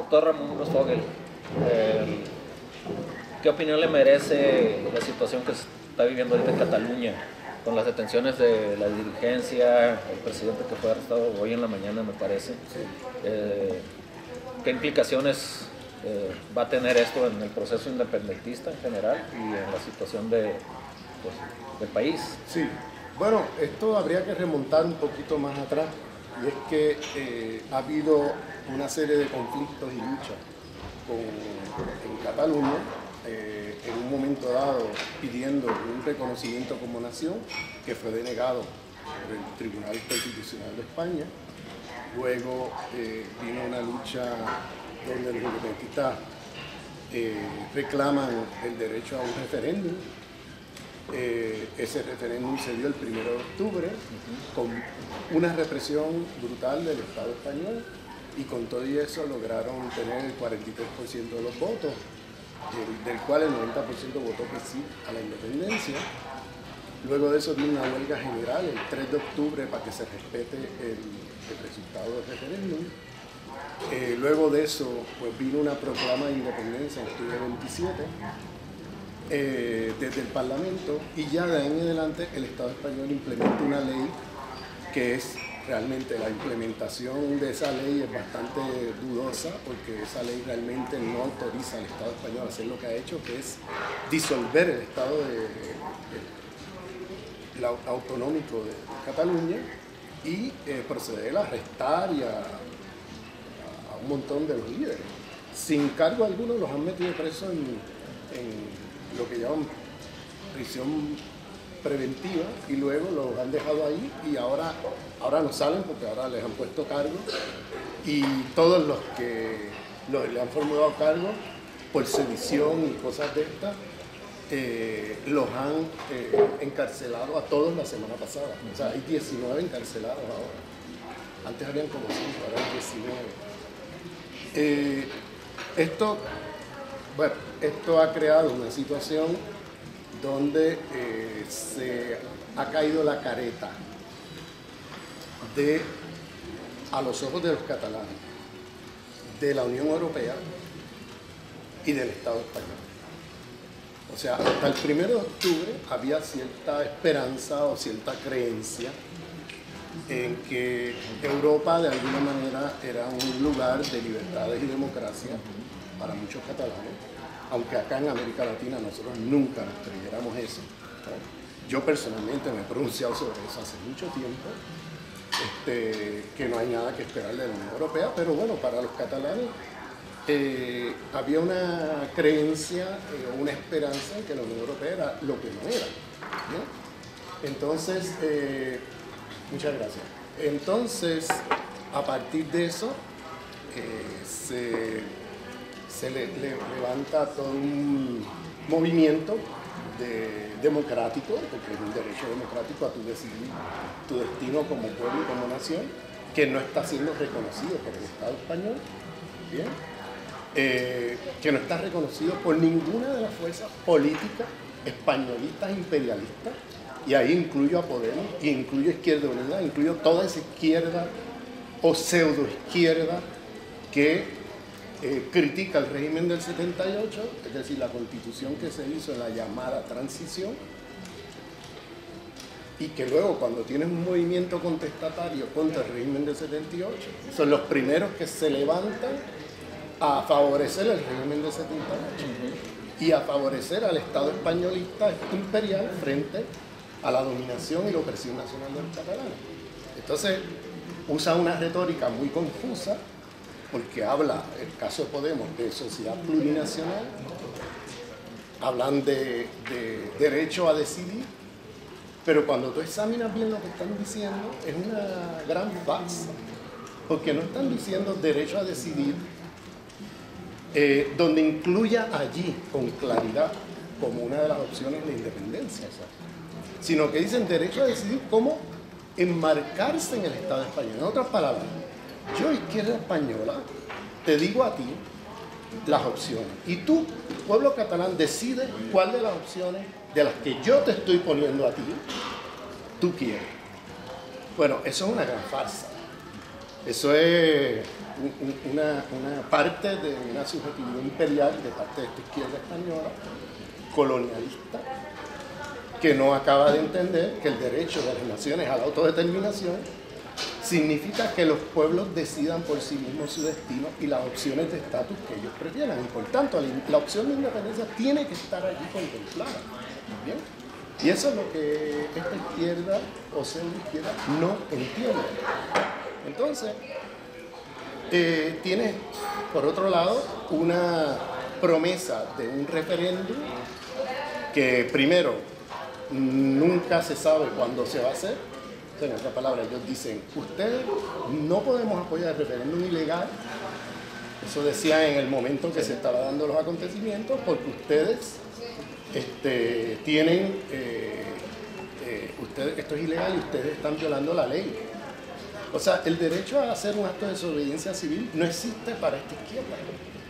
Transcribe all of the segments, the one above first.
Doctor Ramón Brosfogel, ¿qué opinión le merece la situación que se está viviendo ahorita en Cataluña, con las detenciones de la dirigencia, el presidente que fue arrestado hoy en la mañana, me parece? ¿Qué implicaciones va a tener esto en el proceso independentista en general y en la situación del país? Sí, bueno, esto habría que remontar un poquito más atrás, y es que ha habido una serie de conflictos y luchas en Cataluña, en un momento dado pidiendo un reconocimiento como nación que fue denegado por el Tribunal Constitucional de España. Luego vino una lucha donde los independentistas reclaman el derecho a un referéndum. Ese referéndum se dio el 1 de octubre con una represión brutal del Estado español, y con todo eso lograron tener el 43% de los votos, del cual el 90% votó que sí a la independencia. Luego de eso vino una huelga general el 3 de octubre para que se respete el resultado del referéndum. Luego de eso pues vino una proclama de independencia en octubre 27 desde el Parlamento, y ya de ahí en adelante el Estado español implementa una ley que es realmente, la implementación de esa ley es bastante dudosa, porque esa ley realmente no autoriza al Estado español a hacer lo que ha hecho, que es disolver el Estado autonómico de Cataluña y proceder a arrestar y a un montón de los líderes. Sin cargo alguno los han metido presos en lo que llaman prisión preventiva, y luego los han dejado ahí, y ahora no salen porque ahora les han puesto cargo, y todos los que le han formulado cargo por sedición y cosas de estas los han encarcelado a todos la semana pasada. O sea, hay 19 encarcelados ahora. Antes habían como 5, ahora hay 19. Esto ha creado una situación donde se ha caído la careta a los ojos de los catalanes, de la Unión Europea y del Estado español. O sea, hasta el 1 de octubre había cierta esperanza o cierta creencia en que Europa de alguna manera era un lugar de libertades y democracia para muchos catalanes, aunque acá en América Latina nosotros nunca nos creyéramos eso. Yo personalmente me he pronunciado sobre eso hace mucho tiempo, que no hay nada que esperar de la Unión Europea, pero bueno, para los catalanes había una creencia o una esperanza en que la Unión Europea era lo que no era, ¿no? Entonces, muchas gracias. Entonces, a partir de eso, se levanta todo un movimiento democrático, porque es un derecho democrático a tu decidir tu destino como pueblo y como nación, que no está siendo reconocido por el Estado español, ¿bien? Que no está reconocido por ninguna de las fuerzas políticas españolistas imperialistas, y ahí incluyo a Podemos, y incluyo Izquierda Unida, incluyo toda esa izquierda o pseudo izquierda que critica el régimen del 78, es decir, la constitución que se hizo en la llamada transición, y que luego, cuando tienes un movimiento contestatario contra el régimen del 78, son los primeros que se levantan a favorecer el régimen del 78 y a favorecer al Estado españolista imperial frente a la dominación y la opresión nacional de los catalanes. Entonces, usa una retórica muy confusa, porque habla, el caso de Podemos, de sociedad plurinacional, hablan de derecho a decidir, pero cuando tú examinas bien lo que están diciendo, es una gran farsa, porque no están diciendo derecho a decidir donde incluya allí con claridad como una de las opciones la independencia, sino que dicen derecho a decidir cómo enmarcarse en el Estado español. En otras palabras, yo, izquierda española, te digo a ti las opciones, y tú, pueblo catalán, decide cuál de las opciones de las que yo te estoy poniendo a ti tú quieres. Bueno, eso es una gran farsa. Eso es una parte de una subjetividad imperial de parte de esta izquierda española, colonialista, que no acaba de entender que el derecho de las naciones a la autodeterminación significa que los pueblos decidan por sí mismos su destino y las opciones de estatus que ellos prefieran. Y por tanto, la opción de independencia tiene que estar allí contemplada. ¿Bien? Y eso es lo que esta izquierda o pseudoizquierda no entiende. Entonces, tiene, por otro lado, una promesa de un referéndum que, primero, nunca se sabe cuándo se va a hacer. O sea, en otras palabras, ellos dicen, ustedes no podemos apoyar el referéndum ilegal. Eso decía en el momento en que se estaban dando los acontecimientos, porque ustedes tienen, esto es ilegal y ustedes están violando la ley. O sea, el derecho a hacer un acto de desobediencia civil no existe para esta izquierda.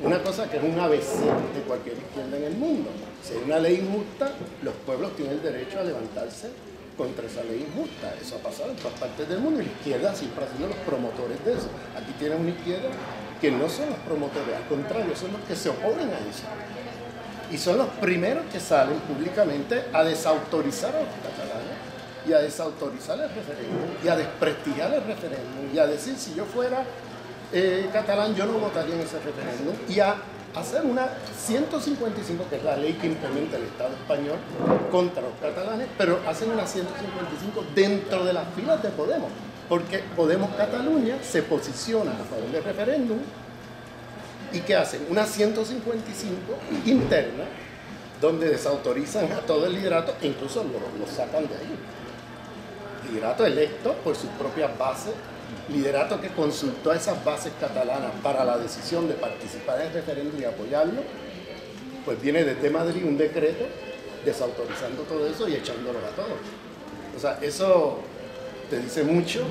Una cosa que es un ABC de cualquier izquierda en el mundo. Si hay una ley injusta, los pueblos tienen el derecho a levantarse contra esa ley injusta. Eso ha pasado en todas partes del mundo y la izquierda siempre ha sido los promotores de eso. Aquí tienen una izquierda que no son los promotores, al contrario, son los que se oponen a eso. Y son los primeros que salen públicamente a desautorizar a los catalanes y a desautorizar el referéndum y a desprestigiar el referéndum y a decir, si yo fuera catalán, yo no votaría en ese referéndum, y a hacer una 155, que es la ley que implementa el Estado español contra los catalanes, pero hacen una 155 dentro de las filas de Podemos, porque Podemos Cataluña se posiciona a favor del referéndum. ¿Y qué hacen? Una 155 interna, donde desautorizan a todo el liderato e incluso lo sacan de ahí. Liderato electo por sus propias bases, liderato que consultó a esas bases catalanas para la decisión de participar en el referéndum y apoyarlo, pues viene desde Madrid un decreto desautorizando todo eso y echándolos a todos. O sea, eso te dice mucho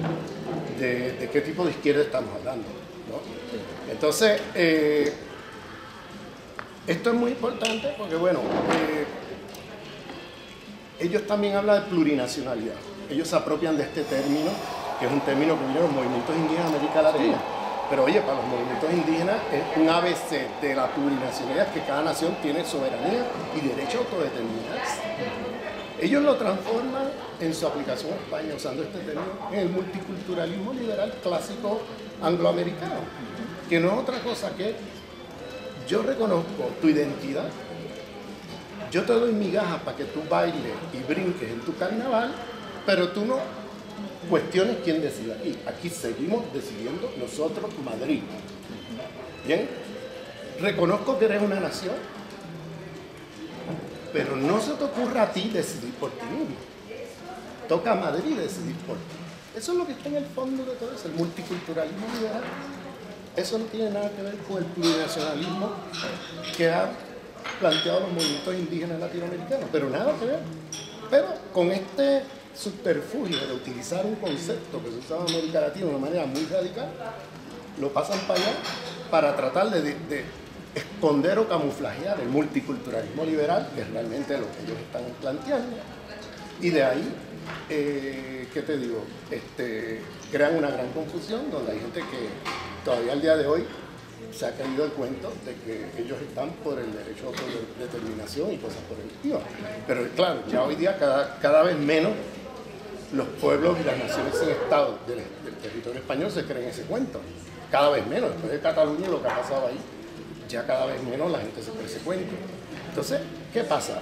de qué tipo de izquierda estamos hablando, ¿no? Entonces, esto es muy importante porque, bueno, ellos también hablan de plurinacionalidad. Ellos se apropian de este término, que es un término que viene de los movimientos indígenas de América Latina. Pero oye, para los movimientos indígenas es un ABC de la plurinacionalidad, que cada nación tiene soberanía y derecho a autodeterminarse. Ellos lo transforman en su aplicación a España, usando este término, en el multiculturalismo liberal clásico angloamericano, que no es otra cosa que yo reconozco tu identidad, yo te doy migajas para que tú bailes y brinques en tu carnaval, pero tú no cuestiones quién decide aquí. Aquí seguimos decidiendo nosotros, Madrid. Bien, reconozco que eres una nación, pero no se te ocurra a ti decidir por ti mismo. Toca a Madrid decidir por ti. Eso es lo que está en el fondo de todo eso, el multiculturalismo liberal. Eso no tiene nada que ver con el plurinacionalismo que han planteado los movimientos indígenas latinoamericanos, pero nada que ver. Pero con este subterfugio de utilizar un concepto que se usaba en América Latina de una manera muy radical, lo pasan para allá para tratar de esconder o camuflajear el multiculturalismo liberal, que es realmente lo que ellos están planteando. Y de ahí, ¿qué te digo? Crean una gran confusión donde hay gente que todavía al día de hoy se ha caído el cuento de que ellos están por el derecho a autodeterminación y cosas por el estilo. Pero claro, ya hoy día cada vez menos los pueblos y las naciones sin Estado del territorio español se creen ese cuento. Cada vez menos. Después de Cataluña y lo que ha pasado ahí, ya cada vez menos la gente se cree ese cuento. Entonces, ¿qué pasa?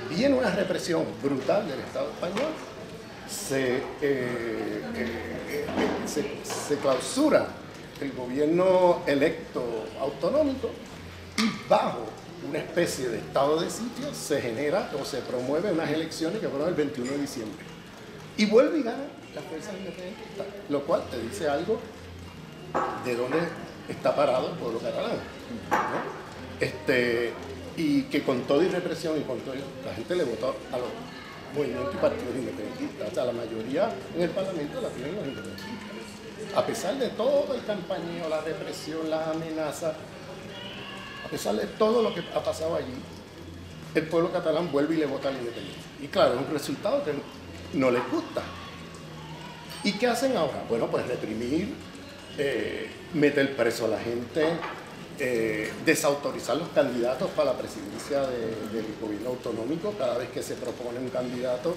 Viene una represión brutal del Estado español, se clausura el gobierno electo autonómico y bajo una especie de estado de sitio se genera o se promueve unas elecciones que fueron el 21 de diciembre. Y vuelve y gana las fuerzas independentistas, lo cual te dice algo de dónde está parado el pueblo catalán, ¿no? Y que con toda y represión y con todo, la gente le votó a los movimientos y partidos independentistas. O sea, la mayoría en el Parlamento la tienen los independentistas. A pesar de todo el campaneo, la represión, las amenazas, a pesar de todo lo que ha pasado allí, el pueblo catalán vuelve y le vota a la independencia. Y claro, es un resultado que no les gusta. ¿Y qué hacen ahora? Bueno, pues reprimir meter preso a la gente, desautorizar los candidatos para la presidencia del gobierno autonómico. Cada vez que se propone un candidato,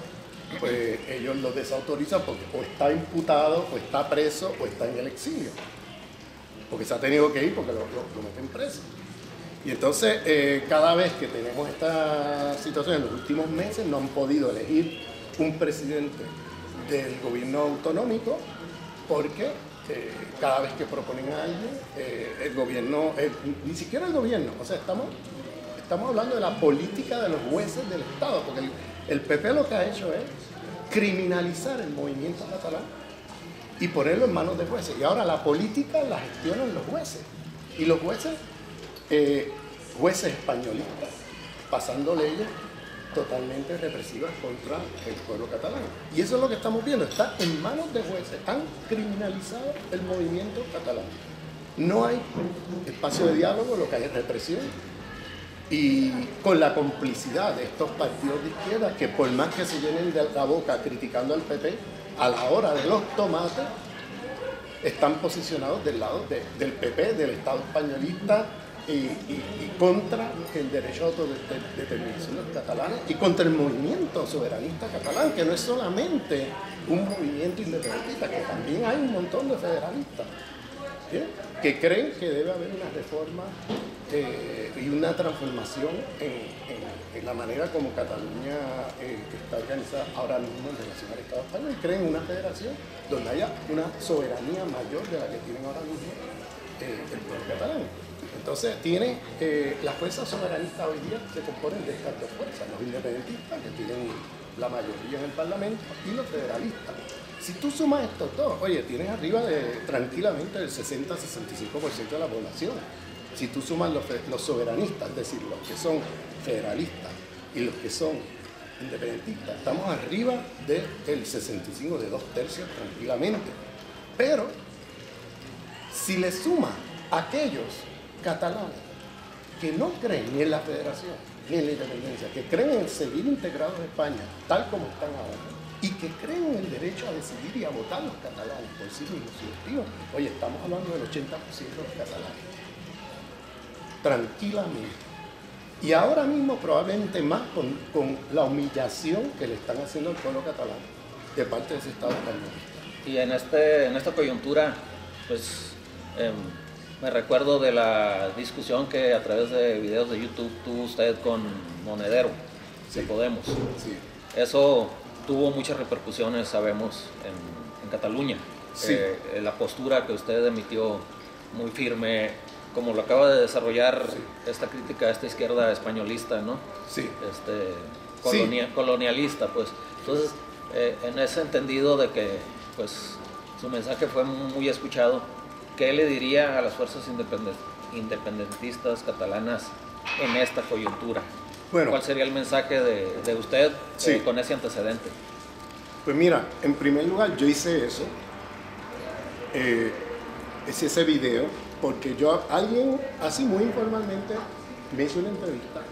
pues ellos lo desautorizan porque o está imputado, o está preso, o está en el exilio. Porque se ha tenido que ir porque lo meten preso. Y entonces, cada vez que tenemos esta situación en los últimos meses, no han podido elegir un presidente del gobierno autonómico porque cada vez que proponen a alguien, el gobierno, ni siquiera el gobierno, o sea, estamos hablando de la política de los jueces del Estado, porque el PP lo que ha hecho es criminalizar el movimiento catalán y ponerlo en manos de jueces. Y ahora la política la gestionan los jueces. Y los jueces, jueces españolistas, pasando leyes totalmente represivas contra el pueblo catalán. Y eso es lo que estamos viendo, está en manos de jueces, han criminalizado el movimiento catalán. No hay espacio de diálogo, lo que hay es represión. Y con la complicidad de estos partidos de izquierda, que por más que se llenen de la boca criticando al PP, a la hora de los tomates, están posicionados del lado del PP, del Estado españolista, y contra el derecho a autodeterminación de los catalanes y contra el movimiento soberanista catalán, que no es solamente un movimiento independentista, que también hay un montón de federalistas, ¿sí?, que creen que debe haber una reforma y una transformación en la manera como Cataluña está organizada ahora mismo en relación al Estado español, y creen una federación donde haya una soberanía mayor de la que tienen ahora mismo el pueblo catalán. Entonces, las fuerzas soberanistas hoy día se componen de estas dos fuerzas, los independentistas, que tienen la mayoría en el Parlamento, y los federalistas. Si tú sumas estos dos, oye, tienes arriba tranquilamente el 60-65% de la población. Si tú sumas los soberanistas, es decir, los que son federalistas y los que son independentistas, estamos arriba del 65, de 2/3 tranquilamente. Pero, si le sumas a aquellos catalanes que no creen ni en la federación ni en la independencia, que creen en seguir integrados en España tal como están ahora, y que creen en el derecho a decidir y a votar los catalanes por sí mismos y electivos, oye, estamos hablando del 80% de los catalanes, tranquilamente. Y ahora mismo probablemente más con la humillación que le están haciendo al pueblo catalán de parte de ese Estado españolista. Y en esta coyuntura, pues me recuerdo de la discusión que a través de videos de YouTube tuvo usted con Monedero, sí, de Podemos. Sí. Eso tuvo muchas repercusiones, sabemos, en Cataluña. Sí. La postura que usted emitió muy firme, como lo acaba de desarrollar, sí, esta crítica a esta izquierda españolista, ¿no? Sí. Colonialista, pues. Entonces, en ese entendido de que, pues, su mensaje fue muy escuchado, ¿qué le diría a las fuerzas independentistas catalanas en esta coyuntura? Bueno, ¿cuál sería el mensaje de usted, sí, con ese antecedente? Pues mira, en primer lugar yo hice eso, ese video, porque alguien así muy informalmente me hizo una entrevista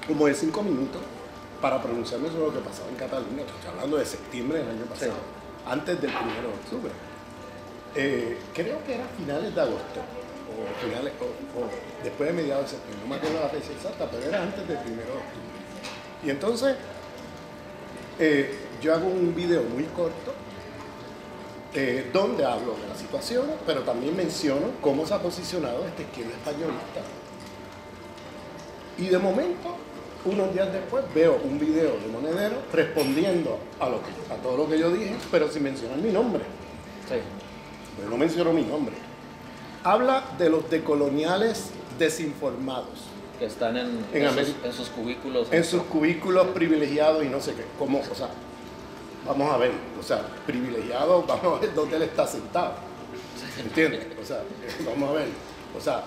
como de 5 minutos para pronunciarme sobre lo que pasaba en Cataluña. Estoy hablando de septiembre del año pasado, sí, antes del 1 de octubre. Creo que era finales de agosto o después de mediados de septiembre, no me acuerdo la fecha exacta, pero era antes del 1 de octubre. Y entonces yo hago un video muy corto donde hablo de la situación, pero también menciono cómo se ha posicionado esta izquierda españolista. Y de momento, unos días después, veo un video de Monedero respondiendo a todo lo que yo dije, pero sin mencionar mi nombre. Sí. Pero no mencionó mi nombre. Habla de los decoloniales desinformados. Que están en sus cúbiculos. En sus cúbiculos privilegiados y no sé qué. ¿Cómo? O sea, vamos a ver. O sea, privilegiado, vamos a ver dónde él está sentado. ¿Entiendes? O sea, vamos a ver. O sea,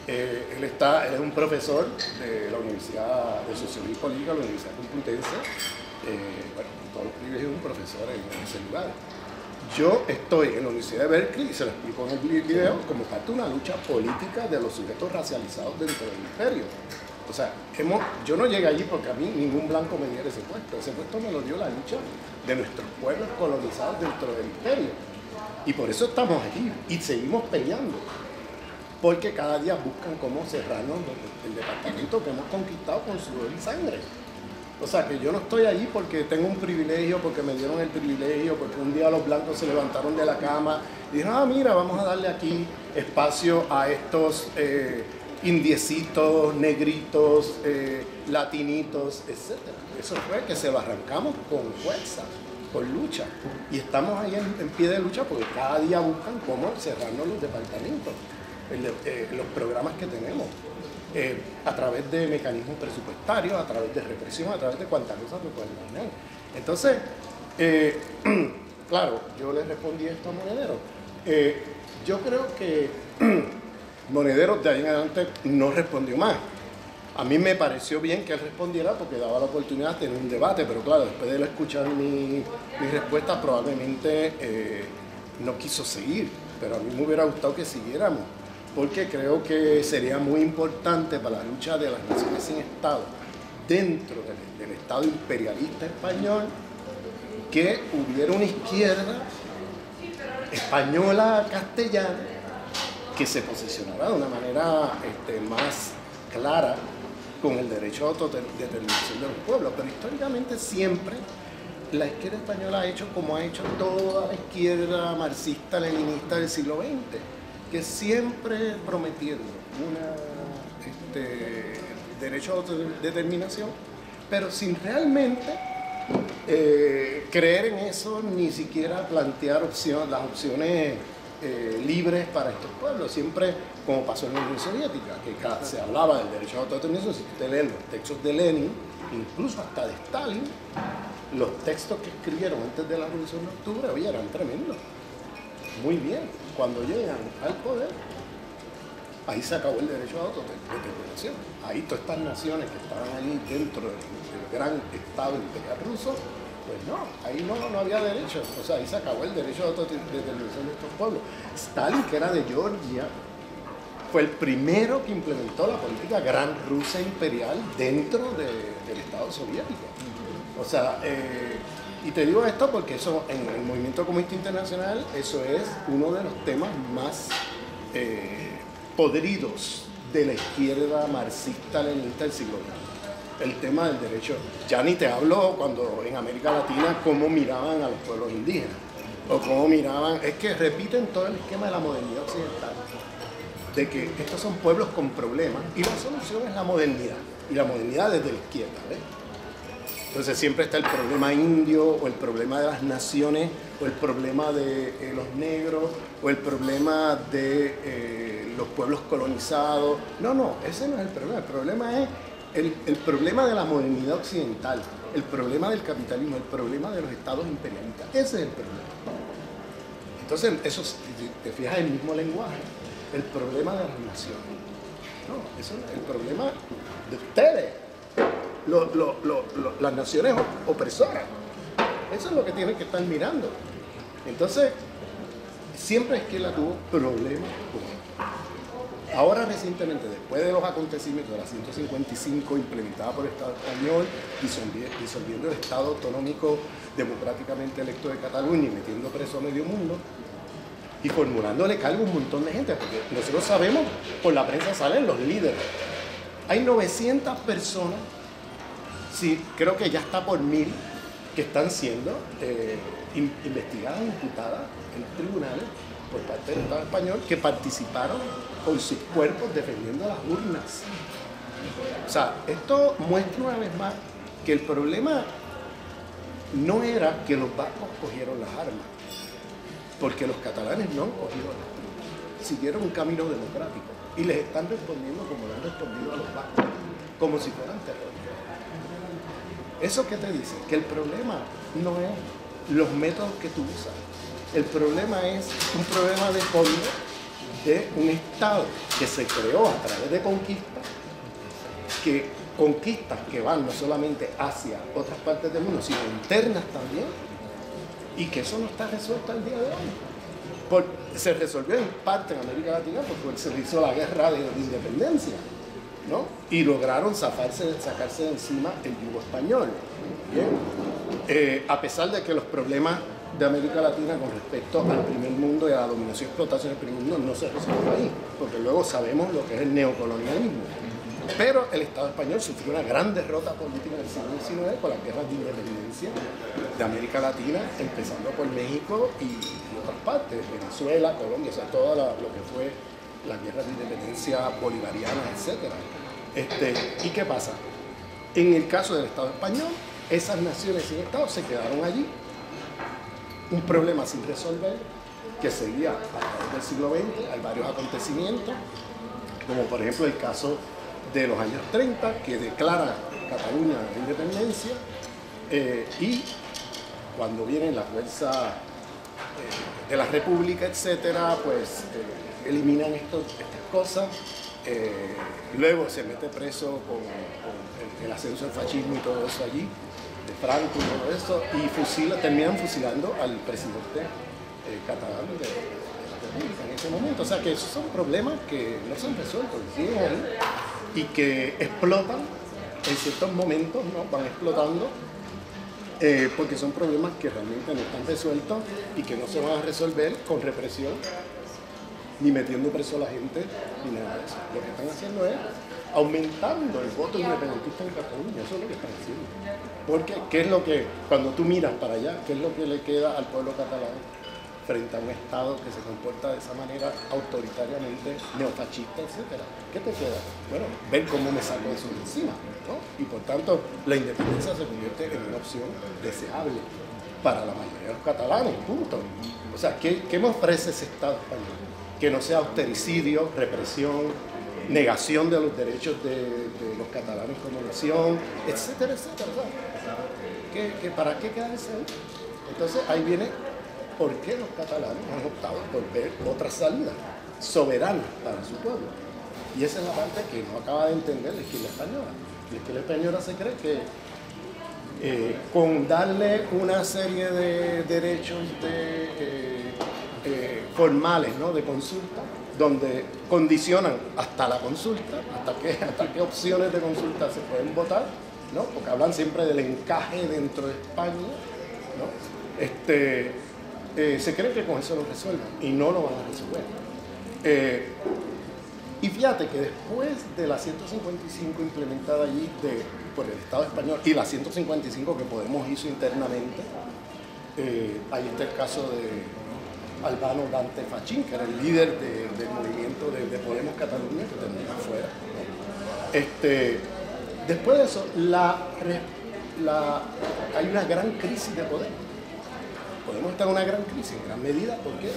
él es un profesor de la Universidad de Sociología y Política, la Universidad Complutense. Bueno, con todos los privilegios de un profesor en ese lugar. Yo estoy en la Universidad de Berkeley, y se lo explico en el video, como parte de una lucha política de los sujetos racializados dentro del imperio. O sea, yo no llegué allí porque a mí ningún blanco me diera ese puesto. Ese puesto me lo dio la lucha de nuestros pueblos colonizados dentro del imperio. Y por eso estamos aquí y seguimos peleando. Porque cada día buscan cómo cerrarnos el departamento que hemos conquistado con sudor y sangre. O sea, que yo no estoy allí porque tengo un privilegio, porque me dieron el privilegio, porque un día los blancos se levantaron de la cama y dijeron, ah, mira, vamos a darle aquí espacio a estos indiecitos, negritos, latinitos, etc. Eso fue que se lo arrancamos con fuerza, con lucha. Y estamos ahí en pie de lucha porque cada día buscan cómo cerrarnos los departamentos, los programas que tenemos. A través de mecanismos presupuestarios, a través de represión, a través de cuantas cosas me pueden imaginar. Entonces, claro, yo le respondí esto a Monedero. Yo creo que Monedero de ahí en adelante no respondió más. A mí me pareció bien que él respondiera porque daba la oportunidad de tener un debate, pero claro, después de él escuchar mi respuesta probablemente no quiso seguir, pero a mí me hubiera gustado que siguiéramos, porque creo que sería muy importante para la lucha de las naciones sin Estado dentro del Estado imperialista español que hubiera una izquierda española castellana que se posicionara de una manera más clara con el derecho a autodeterminación de los pueblos. Pero históricamente siempre la izquierda española ha hecho como ha hecho toda la izquierda marxista-leninista del siglo XX, que siempre prometiendo un derecho a autodeterminación, pero sin realmente creer en eso, ni siquiera plantear las opciones libres para estos pueblos. Siempre, como pasó en la Unión Soviética, que se hablaba del derecho a autodeterminación. Si usted lee los textos de Lenin, incluso hasta de Stalin, los textos que escribieron antes de la Revolución de Octubre, oye, eran tremendos. Muy bien, cuando llegan al poder, ahí se acabó el derecho a autodeterminación. Ahí todas estas naciones que estaban allí dentro del gran Estado imperial ruso, pues no, ahí no había derecho. O sea, ahí se acabó el derecho a autodeterminación de estos pueblos. Stalin, que era de Georgia, fue el primero que implementó la política gran rusa imperial dentro del Estado soviético. O sea, y te digo esto porque eso, en el movimiento comunista internacional, eso es uno de los temas más podridos de la izquierda marxista-leninista del siglo XX. El tema del derecho. Ya ni te hablo cuando en América Latina cómo miraban a los pueblos indígenas, o cómo miraban, es que repiten todo el esquema de la modernidad occidental, de que estos son pueblos con problemas, y la solución es la modernidad, y la modernidad desde la izquierda, ¿ves? Entonces siempre está el problema indio, o el problema de las naciones, o el problema de los negros, o el problema de los pueblos colonizados. No, ese no es el problema es el problema de la modernidad occidental, el problema del capitalismo, el problema de los estados imperialistas. Ese es el problema. Entonces, eso, si te fijas en el mismo lenguaje, el problema de las naciones. No, eso es el problema de ustedes. Las naciones opresoras. Eso es lo que tienen que estar mirando. Entonces, siempre es que la tuvo problemas con esto. Ahora recientemente, después de los acontecimientos de la 155 implementada por el Estado español, disolviendo el Estado autonómico democráticamente electo de Cataluña y metiendo preso a medio mundo, y formulándole cargo a un montón de gente, porque nosotros sabemos, por la prensa salen los líderes. Hay 900 personas, sí, creo que ya está por 1000, que están siendo investigadas, imputadas en los tribunales por parte del Estado español, que participaron con sus cuerpos defendiendo las urnas. O sea, esto muestra una vez más que el problema no era que los vascos cogieron las armas, porque los catalanes no han cogido las armas, siguieron un camino democrático y les están respondiendo como le han respondido a los vascos, como si fueran terroristas. ¿Eso qué te dice? Que el problema no es los métodos que tú usas. El problema es un problema de fondo de un Estado que se creó a través de conquistas que van no solamente hacia otras partes del mundo, sino internas también, y que eso no está resuelto al día de hoy. Se resolvió en parte en América Latina porque se hizo la guerra de independencia, ¿no? Y lograron sacarse de encima el yugo español. Bien. A pesar de que los problemas de América Latina con respecto al primer mundo y a la dominación y explotación del primer mundo no se resolvió ahí, porque luego sabemos lo que es el neocolonialismo. Pero el Estado español sufrió una gran derrota política en el siglo XIX con las guerras de independencia de América Latina, empezando por México y otras partes, Venezuela, Colombia, o sea, todo lo que fue las guerras de independencia bolivarianas, etc. ¿Y qué pasa? En el caso del Estado español, esas naciones sin Estado se quedaron allí. Un problema sin resolver que seguía a través del siglo XX. Hay varios acontecimientos, como por ejemplo el caso de los años 30, que declara Cataluña la independencia, y cuando vienen las fuerzas de la República, etcétera, pues eliminan estas cosas. Luego se mete preso con el ascenso del fascismo y todo eso allí, de Franco y todo eso, y terminan fusilando al presidente catalán de la República en ese momento. O sea que esos son problemas que no se han resuelto, siguen ahí, y que explotan en ciertos momentos, ¿no? Van explotando, porque son problemas que realmente no están resueltos y que no se van a resolver con represión, ni metiendo preso a la gente, ni nada de eso. Lo que están haciendo es aumentando el voto independentista en Cataluña, eso es lo que están haciendo. Porque, ¿qué es lo que, cuando tú miras para allá, qué es lo que le queda al pueblo catalán frente a un Estado que se comporta de esa manera autoritariamente, neofascista, etcétera? ¿Qué te queda? Bueno, ver cómo me saco eso de encima, ¿no? Y por tanto, la independencia se convierte en una opción deseable para la mayoría de los catalanes, punto. O sea, ¿qué me ofrece ese Estado español? Que no sea austericidio, represión, negación de los derechos de los catalanes como nación, etcétera, etcétera. ¿Para qué quedarse ahí? Entonces ahí viene por qué los catalanes han optado por ver otra salida soberana para su pueblo. Y esa es la parte que no acaba de entender la izquierda española. La izquierda española se cree que con darle una serie de derechos formales, ¿no?, de consulta, donde condicionan hasta la consulta, hasta qué opciones de consulta se pueden votar, ¿no? Porque hablan siempre del encaje dentro de España, ¿no? Se cree que con eso lo resuelven y no lo van a resolver. Y fíjate que después de la 155 implementada allí por el Estado español y la 155 que Podemos hizo internamente, ahí está el caso de Albano Dante Fachín, que era el líder del movimiento de Podemos Cataluña, que terminó afuera, ¿no? Después de eso, hay una gran crisis de Podemos. Podemos estar en una gran crisis, en gran medida, porque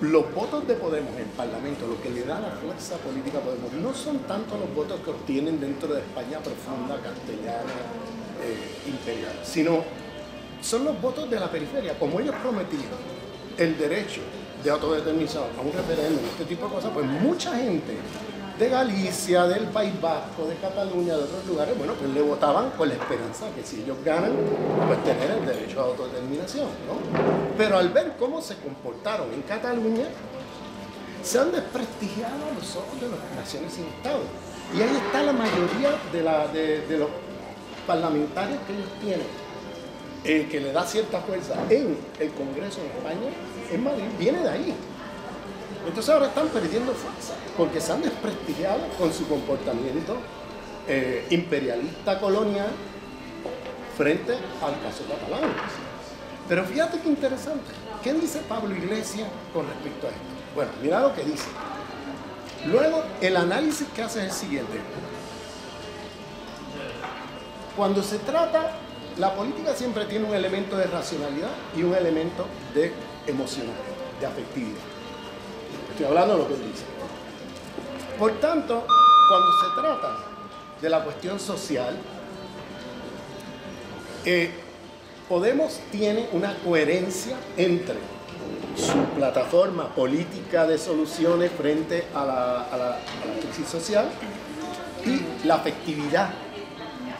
los votos de Podemos en el Parlamento, lo que le da la fuerza política a Podemos, no son tanto los votos que obtienen dentro de España profunda, castellana, imperial, sino son los votos de la periferia. Como ellos prometieron el derecho de autodeterminación a un referéndum, este tipo de cosas, pues mucha gente de Galicia, del País Vasco, de Cataluña, de otros lugares, bueno, pues le votaban con la esperanza que si ellos ganan, pues tener el derecho a autodeterminación, ¿no? Pero al ver cómo se comportaron en Cataluña, se han desprestigiado a los ojos de las naciones sin Estado. Y ahí está la mayoría de los parlamentarios que ellos tienen. El que le da cierta fuerza en el Congreso en España, en Madrid, viene de ahí. Entonces ahora están perdiendo fuerza, porque se han desprestigiado con su comportamiento imperialista colonial frente al caso catalán. Pero fíjate qué interesante. ¿Qué dice Pablo Iglesias con respecto a esto? Bueno, mira lo que dice. Luego, el análisis que hace es el siguiente. Cuando se trata... La política siempre tiene un elemento de racionalidad y un elemento de emocional, de afectividad. Estoy hablando de lo que él dice. Por tanto, cuando se trata de la cuestión social, Podemos tiene una coherencia entre su plataforma política de soluciones frente a la crisis social y la afectividad,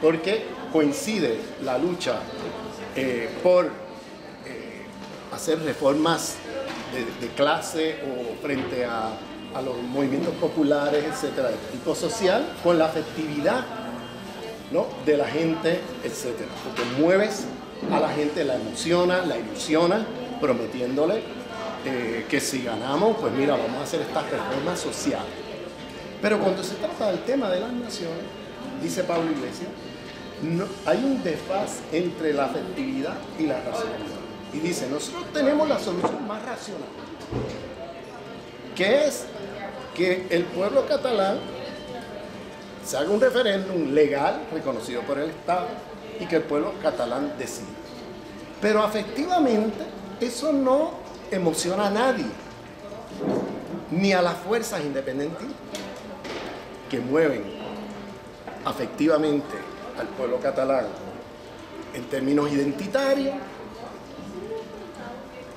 porque coincide la lucha por hacer reformas de clase o frente a los movimientos populares, etcétera, de tipo social, con la afectividad, ¿no?, de la gente, etcétera, porque mueves a la gente, la emociona, la ilusiona, prometiéndole que si ganamos, pues mira, vamos a hacer estas reformas sociales. Pero cuando se trata del tema de las naciones, dice Pablo Iglesias, no, hay un desfase entre la afectividad y la racionalidad. Y dice, nosotros tenemos la solución más racional, que es que el pueblo catalán se haga un referéndum legal, reconocido por el Estado, y que el pueblo catalán decida. Pero afectivamente, eso no emociona a nadie, ni a las fuerzas independentistas que mueven afectivamente al pueblo catalán en términos identitarios,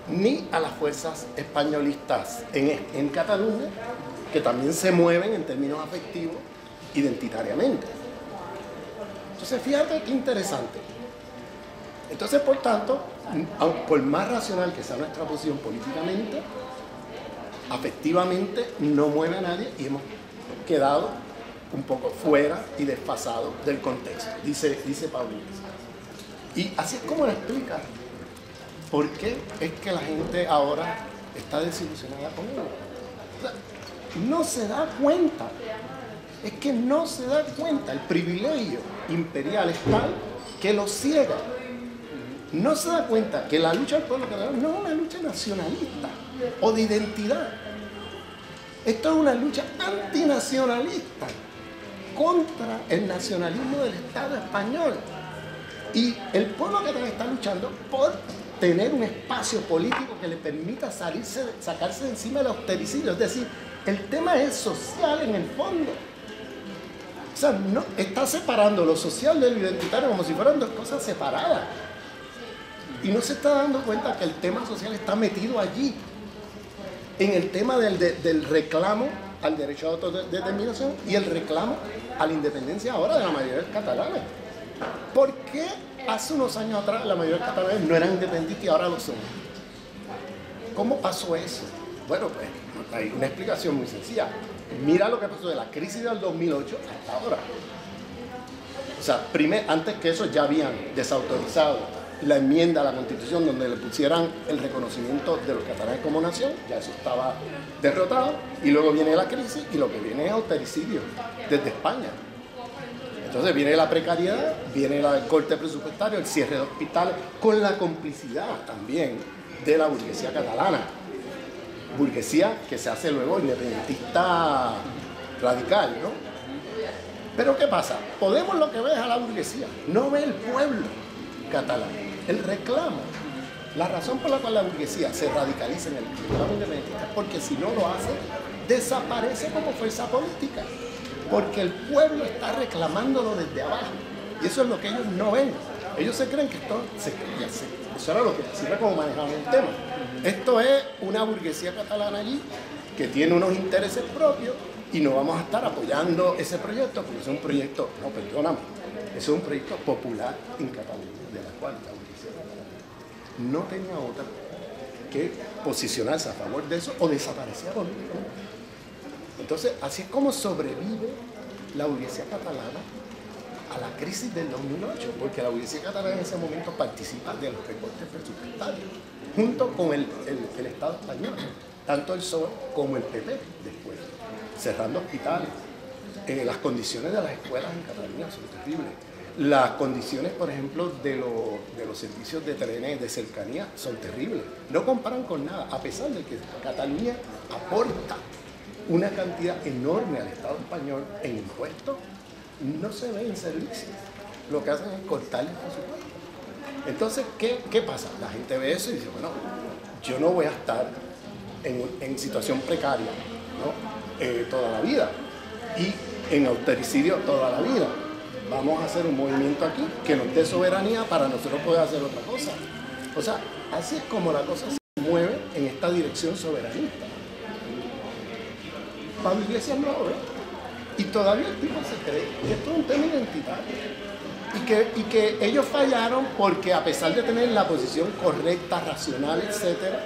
ni a las fuerzas españolistas en Cataluña, que también se mueven en términos afectivos identitariamente. Entonces, fíjate qué interesante. Entonces, por tanto, por más racional que sea nuestra posición políticamente, afectivamente no mueve a nadie y hemos quedado un poco fuera y desfasados del contexto, dice Pablo Iglesias. Y así es como lo explica por qué es que la gente ahora está desilusionada con él. O sea, no se da cuenta, es que no se da cuenta, el privilegio imperial es tal que lo ciega. No se da cuenta que la lucha del pueblo catalán no es una lucha nacionalista o de identidad. Esto es una lucha antinacionalista contra el nacionalismo del Estado español. Y el pueblo catalán está luchando por tener un espacio político que le permita sacarse de encima del austericidio. Es decir, el tema es social en el fondo. O sea, no, está separando lo social de lo identitario como si fueran dos cosas separadas. Y no se está dando cuenta que el tema social está metido allí, en el tema del reclamo al derecho a autodeterminación y el reclamo a la independencia ahora de la mayoría de los catalanes. ¿Por qué hace unos años atrás la mayoría de los catalanes no eran independentistas y ahora lo son? ¿Cómo pasó eso? Bueno, pues hay una explicación muy sencilla. Mira lo que pasó de la crisis del 2008 hasta ahora. O sea, antes que eso ya habían desautorizado la enmienda a la Constitución donde le pusieran el reconocimiento de los catalanes como nación, ya eso estaba derrotado, y luego viene la crisis y lo que viene es austericidio desde España. Entonces viene la precariedad, viene el corte presupuestario, el cierre de hospitales, con la complicidad también de la burguesía catalana. Burguesía que se hace luego independentista radical, ¿no? Pero ¿qué pasa? Podemos lo que ve es a la burguesía, no ve el pueblo catalán. El reclamo, la razón por la cual la burguesía se radicaliza en el reclamo independentista es porque si no lo hace, desaparece como fuerza política. Porque el pueblo está reclamándolo desde abajo. Y eso es lo que ellos no ven. Ellos se creen que eso era lo que sirve como manejaban el tema. Esto es una burguesía catalana allí que tiene unos intereses propios y no vamos a estar apoyando ese proyecto porque es un proyecto, no, perdóname, es un proyecto popular en Cataluña, de la cual la burguesía catalana no tenía otra que posicionarse a favor de eso o desaparecer políticamente. Entonces, así es como sobrevive la burguesía catalana a la crisis del 2008, porque la burguesía catalana en ese momento participa de los recortes presupuestarios, junto con el Estado español, tanto el PSOE como el PP después, cerrando hospitales. Las condiciones de las escuelas en Cataluña son terribles. Las condiciones, por ejemplo, de los servicios de trenes de cercanía son terribles. No comparan con nada, a pesar de que Cataluña aporta una cantidad enorme al Estado español en impuestos, no se ve en servicios. Lo que hacen es cortarle el presupuesto. Entonces, ¿qué pasa? La gente ve eso y dice, bueno, yo no voy a estar en situación precaria, ¿no? Toda la vida y en austericidio toda la vida. Vamos a hacer un movimiento aquí que nos dé soberanía para nosotros poder hacer otra cosa. O sea, así es como la cosa se mueve en esta dirección soberanista. Pablo Iglesias no lo ve. Y todavía el tipo se cree que esto es un tema identitario. Y que ellos fallaron porque a pesar de tener la posición correcta, racional, etcétera,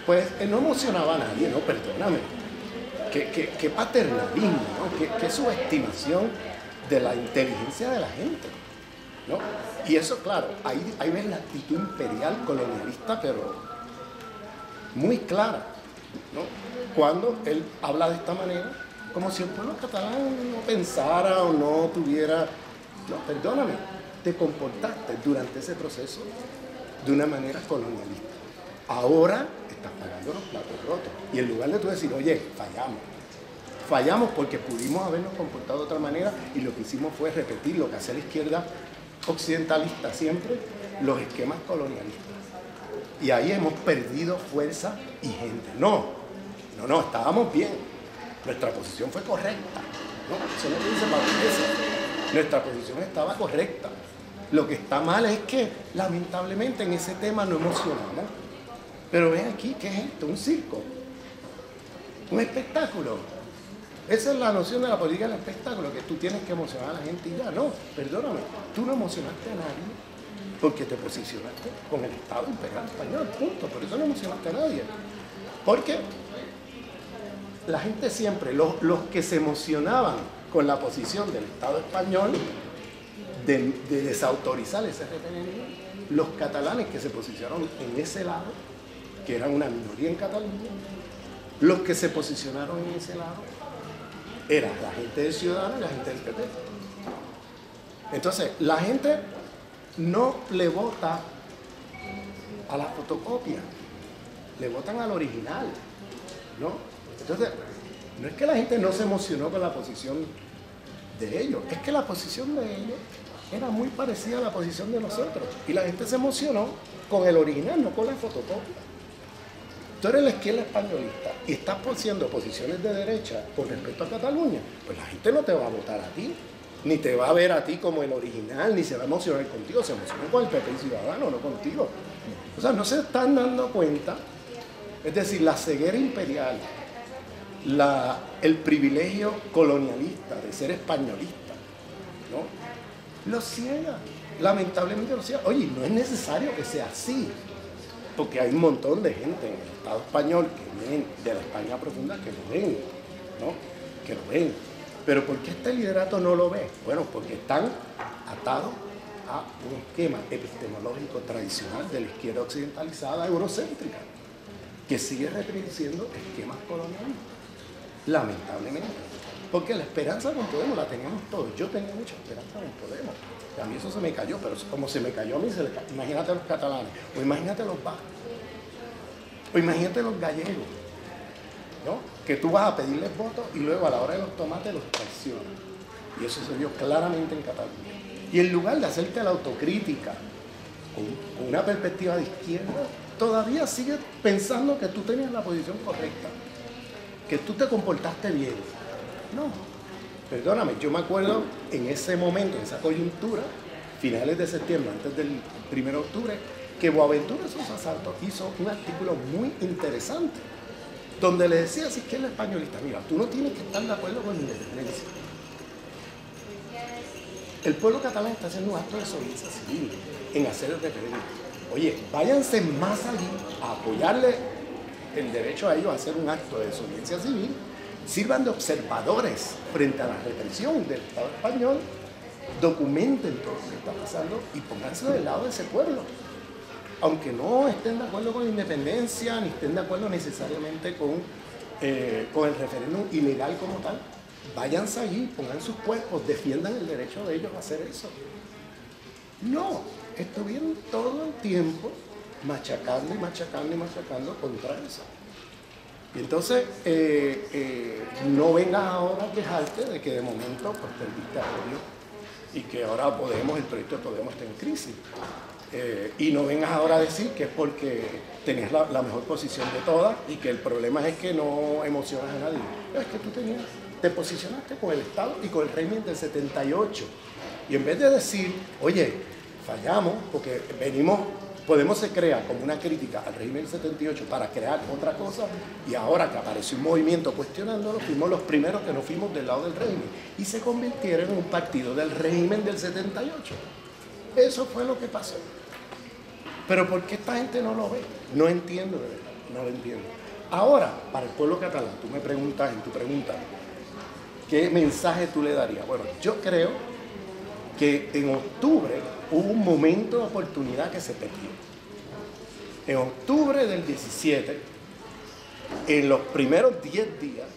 pues no emocionaba a nadie, ¿no? Perdóname. Qué paternalismo, ¿no? Qué subestimación de la inteligencia de la gente. ¿no? Y eso, claro, ahí ves la actitud imperial colonialista, pero muy clara, ¿no? Cuando él habla de esta manera, como si el pueblo catalán no pensara o no tuviera... No, perdóname, te comportaste durante ese proceso de una manera colonialista. Ahora estás pagando los platos rotos. Y en lugar de tú decir, oye, fallamos porque pudimos habernos comportado de otra manera, y lo que hicimos fue repetir lo que hace la izquierda occidentalista siempre, los esquemas colonialistas. Y ahí hemos perdido fuerza y gente. No, estábamos bien. Nuestra posición fue correcta. No, eso no dice Pablo. Nuestra posición estaba correcta. Lo que está mal es que, lamentablemente, en ese tema no emocionamos. Pero ven aquí, ¿qué es esto? Un circo. Un espectáculo. Esa es la noción de la política del espectáculo, que tú tienes que emocionar a la gente y ya. No, perdóname, tú no emocionaste a nadie porque te posicionaste con el Estado imperial español, punto. Por eso no emocionaste a nadie. Porque la gente siempre, los que se emocionaban con la posición del Estado español de desautorizar ese referéndum, los catalanes que se posicionaron en ese lado, que eran una minoría en Cataluña, los que se posicionaron en ese lado era la gente de Ciudadanos y la gente del PP. Entonces, la gente no le vota a la fotocopia, le votan al original, ¿no? Entonces, no es que la gente no se emocionó con la posición de ellos, es que la posición de ellos era muy parecida a la posición de nosotros, y la gente se emocionó con el original, no con la fotocopia. Tú eres la izquierda españolista y estás haciendo posiciones de derecha con respecto a Cataluña, pues la gente no te va a votar a ti, ni te va a ver a ti como el original, ni se va a emocionar contigo, se emociona con el PP y Ciudadanos, no contigo. O sea, no se están dando cuenta, es decir, la ceguera imperial, el privilegio colonialista de ser españolista, ¿no? Lo ciega, lamentablemente lo ciega. Oye, no es necesario que sea así, porque hay un montón de gente en el Estado español que ven, de la España profunda, que lo ven, ¿no? Que lo ven. Pero ¿por qué este liderato no lo ve? Bueno, porque están atados a un esquema epistemológico tradicional de la izquierda occidentalizada eurocéntrica, que sigue reproduciendo esquemas coloniales, lamentablemente. Porque la esperanza con Podemos la teníamos todos. Yo tenía mucha esperanza con Podemos. A mí eso se me cayó, pero como se me cayó a mí, imagínate a los catalanes, o imagínate a los vascos, o imagínate a los gallegos, ¿no? Que tú vas a pedirles votos y luego a la hora de los tomates los traicionas. Y eso se vio claramente en Cataluña. Y en lugar de hacerte la autocrítica con una perspectiva de izquierda, todavía sigues pensando que tú tenías la posición correcta, que tú te comportaste bien. No. Perdóname, yo me acuerdo en ese momento, en esa coyuntura, finales de septiembre, antes del 1 de octubre, que Boaventura Sousa Santos hizo un artículo muy interesante, donde le decía a la izquierda españolista, mira, tú no tienes que estar de acuerdo con la independencia. El pueblo catalán está haciendo un acto de desobediencia civil en hacer el referéndum. Oye, váyanse más allí a apoyarle el derecho a ellos a hacer un acto de desobediencia civil, sirvan de observadores frente a la represión del Estado español, documenten todo lo que está pasando y pónganse del lado de ese pueblo. Aunque no estén de acuerdo con la independencia, ni estén de acuerdo necesariamente con el referéndum ilegal como tal, váyanse allí, pongan sus cuerpos, defiendan el derecho de ellos a hacer eso. No, estuvieron todo el tiempo machacando y machacando y machacando contra eso. Y entonces, no vengas ahora a quejarte de que de momento pues, perdiste apoyo y que ahora el proyecto de Podemos está en crisis. Y no vengas ahora a decir que es porque tenías la mejor posición de todas y que el problema es que no emocionas a nadie. Pero es que tú te posicionaste con el Estado y con el régimen del 78. Y en vez de decir, oye, fallamos porque Podemos se crea como una crítica al régimen del 78 para crear otra cosa, y ahora que apareció un movimiento cuestionándolo, fuimos los primeros que nos fuimos del lado del régimen y se convirtieron en un partido del régimen del 78. Eso fue lo que pasó. Pero ¿por qué esta gente no lo ve? No entiendo, de verdad, no lo entiendo. Ahora, para el pueblo catalán, tú me preguntas en tu pregunta, ¿qué mensaje tú le darías? Bueno, yo creo que en octubre hubo un momento de oportunidad que se perdió. En octubre del 17, en los primeros 10 días,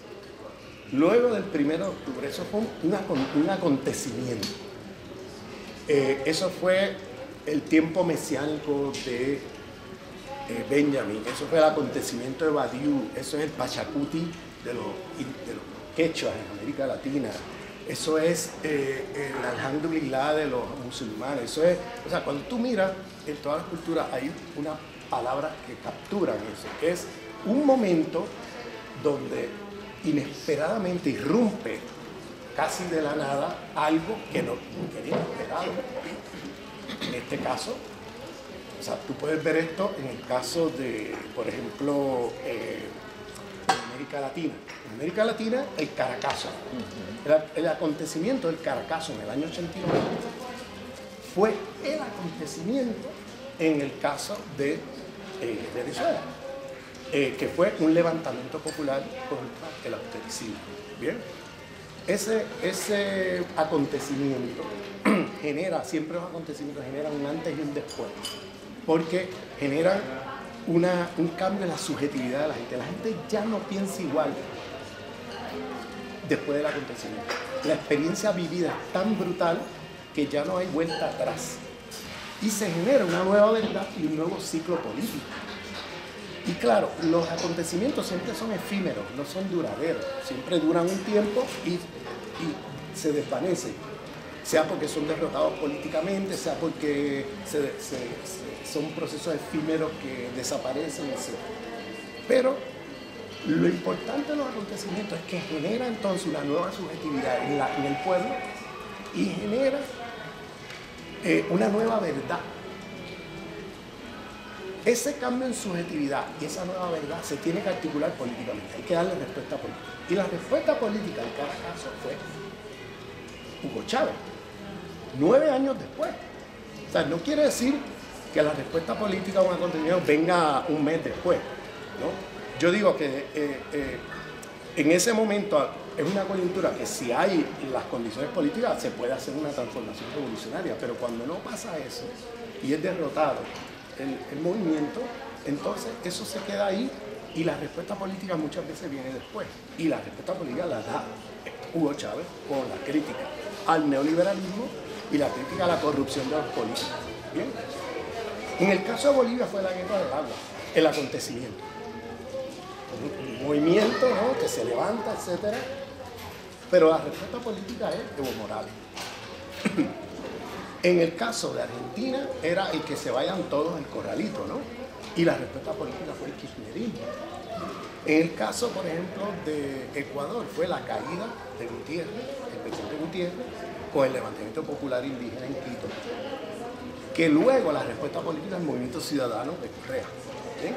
luego del 1 de octubre, eso fue un acontecimiento. Eso fue el tiempo mesiánico de Benjamin, eso fue el acontecimiento de Badiou, eso es el Pachacuti de los quechuas en América Latina, eso es el Alhamdulillah de los musulmanes, eso es, o sea, cuando tú miras en todas las culturas hay una palabra que capturan eso, que es un momento donde inesperadamente irrumpe casi de la nada algo que no quería esperado. En este caso, o sea, tú puedes ver esto en el caso de, por ejemplo, en América Latina. En América Latina, el Caracazo. El acontecimiento del Caracazo en el año 89 fue el acontecimiento en el caso de Venezuela, que fue un levantamiento popular contra el austericidio. Bien, ese acontecimiento siempre los acontecimientos generan un antes y un después, porque generan un cambio en la subjetividad de la gente. La gente ya no piensa igual después del acontecimiento. La experiencia vivida es tan brutal que ya no hay vuelta atrás. Y se genera una nueva verdad y un nuevo ciclo político. Y claro, los acontecimientos siempre son efímeros, no son duraderos. Siempre duran un tiempo y se desvanecen. Sea porque son derrotados políticamente, sea porque son procesos efímeros que desaparecen, etc. Pero lo importante de los acontecimientos es que genera entonces una nueva subjetividad en el pueblo y genera una nueva verdad. Ese cambio en subjetividad y esa nueva verdad se tiene que articular políticamente, hay que darle respuesta política. Y la respuesta política en cada caso fue Hugo Chávez, 9 años después. O sea, no quiere decir que la respuesta política a un acontecimiento venga un mes después, ¿no? Yo digo que en ese momento es una coyuntura que si hay las condiciones políticas se puede hacer una transformación revolucionaria, pero cuando no pasa eso y es derrotado el movimiento, entonces eso se queda ahí y la respuesta política muchas veces viene después. Y la respuesta política la da Hugo Chávez con la crítica al neoliberalismo y la crítica a la corrupción de los políticos. ¿Bien? En el caso de Bolivia fue la guerra del agua, el acontecimiento. Un movimiento, ¿no?, que se levanta, etc. Pero la respuesta política es Evo Morales. En el caso de Argentina era el que se vayan todos al corralito, ¿no? Y la respuesta política fue el kirchnerismo. En el caso, por ejemplo, de Ecuador fue la caída de Gutiérrez, el presidente Gutiérrez, con el levantamiento popular indígena en Quito, que luego la respuesta política del movimiento ciudadano de Correa. ¿Sí?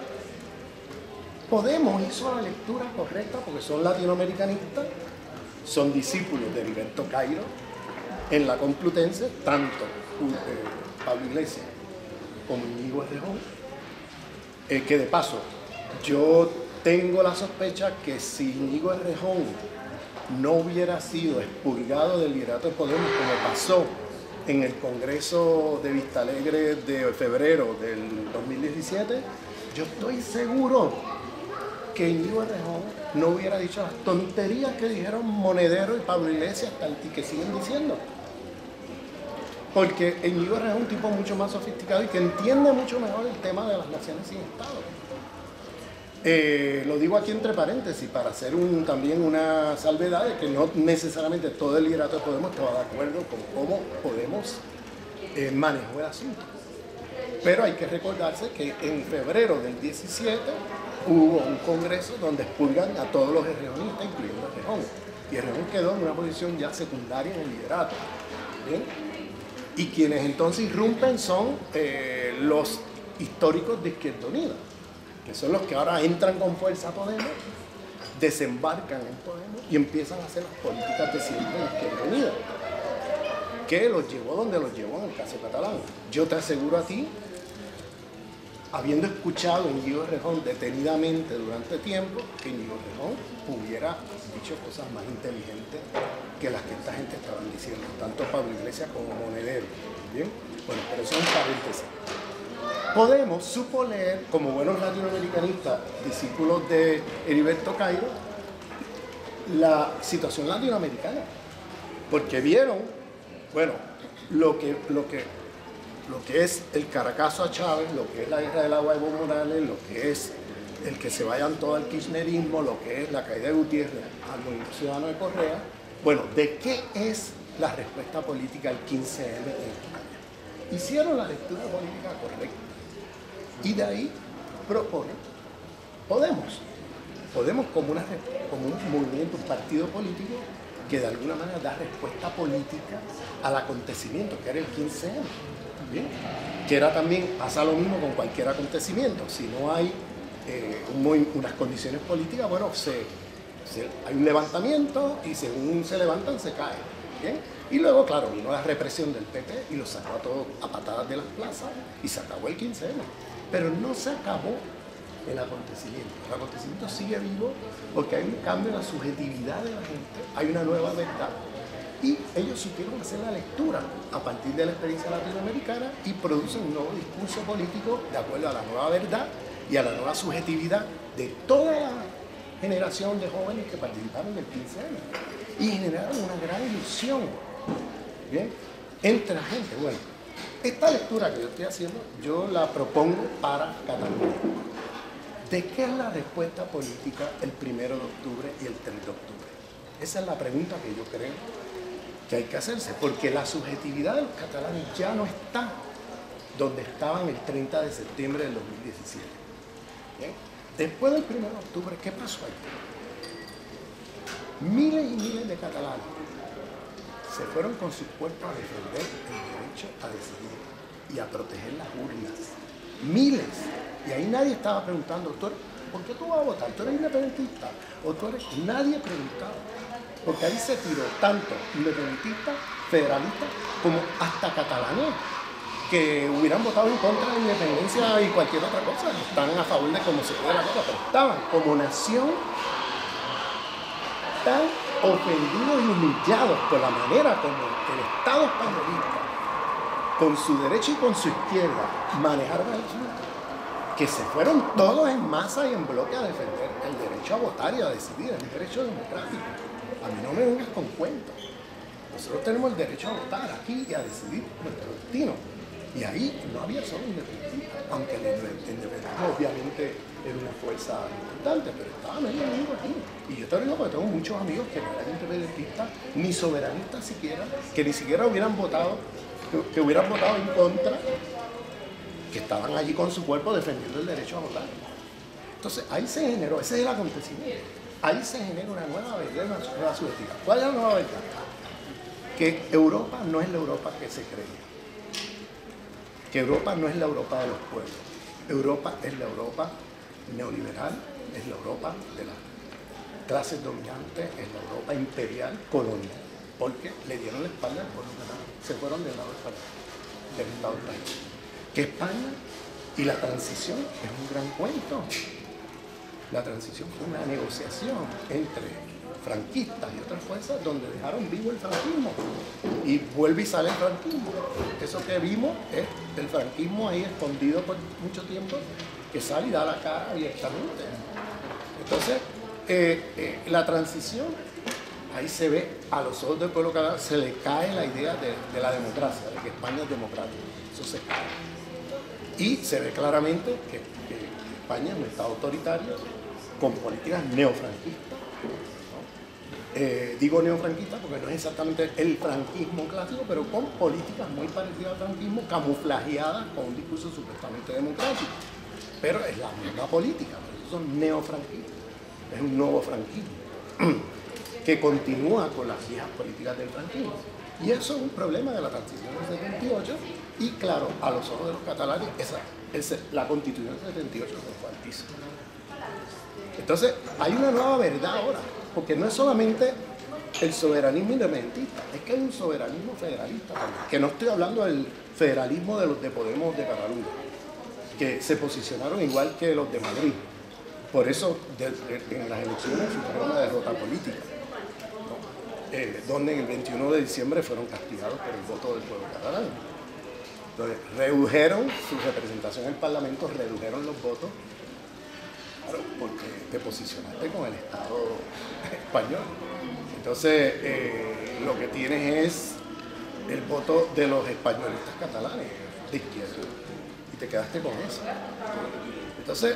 Podemos hizo la lectura correcta porque son latinoamericanistas, son discípulos de Heriberto Cairo en la Complutense, tanto Pablo Iglesias como Íñigo Errejón, que de paso yo tengo la sospecha que si Íñigo Errejón no hubiera sido expurgado del liderato de Podemos como pasó en el Congreso de Vistalegre de febrero del 2017, yo estoy seguro que Íñigo Errejón no hubiera dicho las tonterías que dijeron Monedero y Pablo Iglesias y que siguen diciendo. Porque Íñigo Errejón es un tipo mucho más sofisticado y que entiende mucho mejor el tema de las naciones sin Estado. Lo digo aquí entre paréntesis para hacer también una salvedad de que no necesariamente todo el liderato de Podemos estaba de acuerdo con cómo Podemos manejó el asunto. Pero hay que recordarse que en febrero del 17 hubo un congreso donde expulgan a todos los errejonistas, incluyendo a Errejón. Y Errejón quedó en una posición ya secundaria en el liderato. ¿Bien? Y quienes entonces irrumpen son los históricos de Izquierda Unida, que son los que ahora entran con fuerza a Podemos, desembarcan en Podemos y empiezan a hacer las políticas de siempre de Izquierda Unida, que los llevó donde los llevó en el caso catalán. Yo te aseguro a ti, habiendo escuchado a Íñigo Errejón detenidamente durante tiempo, que Íñigo Errejón hubiera dicho cosas más inteligentes que las que esta gente estaban diciendo, tanto Pablo Iglesias como Monedero. ¿Bien? Bueno, pero eso es un paréntesis. Podemos suponer, como buenos latinoamericanistas, discípulos de Heriberto Cairo, la situación latinoamericana, porque vieron, bueno, lo que es el Caracazo a Chávez, lo que es la guerra del agua de Evo Morales, lo que es el que se vayan todo al kirchnerismo, lo que es la caída de Gutiérrez al Movimiento Ciudadano de Correa. Bueno, ¿de qué es la respuesta política al 15M en España? Hicieron la lectura política correcta y de ahí proponen, Podemos como un movimiento, un partido político que de alguna manera da respuesta política al acontecimiento que era el 15M. ¿Bien? Que era también, pasa lo mismo con cualquier acontecimiento, si no hay unas condiciones políticas, bueno, hay un levantamiento y según se levantan se caen. ¿Bien? Y luego, claro, vino la represión del PP y lo sacó a todos a patadas de las plazas y se acabó el 15M. Pero no se acabó el acontecimiento. El acontecimiento sigue vivo porque hay un cambio en la subjetividad de la gente, hay una nueva verdad. Y ellos supieron hacer la lectura a partir de la experiencia latinoamericana y producen un nuevo discurso político de acuerdo a la nueva verdad y a la nueva subjetividad de toda la generación de jóvenes que participaron del 15M. Y generaron una gran ilusión, ¿bien?, entre la gente. Bueno, esta lectura que yo estoy haciendo, yo la propongo para Cataluña. ¿De qué es la respuesta política el 1 de octubre y el 3 de octubre? Esa es la pregunta que yo creo que hay que hacerse, porque la subjetividad de los catalanes ya no está donde estaban el 30 de septiembre del 2017. ¿Bien? Después del 1 de octubre, ¿qué pasó allí? Miles y miles de catalanes se fueron con sus cuerpos a defender el derecho a decidir y a proteger las urnas. Miles. Y ahí nadie estaba preguntando, ¿por qué tú vas a votar? ¿Tú eres independentista? ¿O tú eres...? Nadie preguntaba. Porque ahí se tiró tanto independentistas, federalistas, como hasta catalanes, que hubieran votado en contra de la independencia y cualquier otra cosa. Están a favor de cómo se puede la cosa, pero estaban como nación tan ofendidos y humillados por la manera como el Estado españolista, con su derecha y con su izquierda, manejaron el asunto, que se fueron todos en masa y en bloque a defender el derecho a votar y a decidir, el derecho democrático. A mí no me vengas con cuentos. Nosotros tenemos el derecho a votar aquí y a decidir nuestro destino. Y ahí no había solo independentistas, aunque el independentismo obviamente era una fuerza importante, pero estaba medio amigo aquí. Y yo te lo digo porque tengo muchos amigos que no eran independentistas, ni soberanistas siquiera, que ni siquiera hubieran votado, que hubieran votado en contra, que estaban allí con su cuerpo defendiendo el derecho a votar. Entonces ahí se generó, ese es el acontecimiento, ahí se genera una nueva verdad, una nueva subjetividad. ¿Cuál es la nueva verdad? Que Europa no es la Europa que se creía. Que Europa no es la Europa de los pueblos. Europa es la Europa neoliberal, es la Europa de las clases dominantes, es la Europa imperial, colonial, porque le dieron la espalda al pueblo catalán, se fueron del lado del Estado español. Que España y la transición es un gran cuento. La transición fue una negociación entre franquistas y otras fuerzas donde dejaron vivo el franquismo y vuelve y sale el franquismo. Eso que vimos es el franquismo ahí escondido por mucho tiempo, que sale y da la cara abiertamente. Entonces, la transición, ahí se ve a los ojos del pueblo catalán, se le cae la idea de la democracia, de que España es democrática. Eso se cae. Y se ve claramente que España es un Estado autoritario con políticas neofranquistas. Digo neofranquista porque no es exactamente el franquismo clásico, pero con políticas muy parecidas al franquismo, camuflajeadas con un discurso supuestamente democrático. Pero es la misma política, por eso son neofranquistas. Es un nuevo franquismo que continúa con las viejas políticas del franquismo. Y eso es un problema de la transición del 78 y claro, a los ojos de los catalanes, la constitución del 78 fue altísima. Entonces, hay una nueva verdad ahora. Porque no es solamente el soberanismo independentista, es que hay un soberanismo federalista también, que no estoy hablando del federalismo de los de Podemos de Cataluña, que se posicionaron igual que los de Madrid. Por eso en las elecciones sufrieron una derrota política. ¿No? donde en el 21 de diciembre fueron castigados por el voto del pueblo catalán. Entonces, redujeron su representación en el Parlamento, redujeron los votos, claro, porque te posicionaste con el Estado español. Entonces, lo que tienes es el voto de los españolistas catalanes de izquierda y te quedaste con eso. Entonces,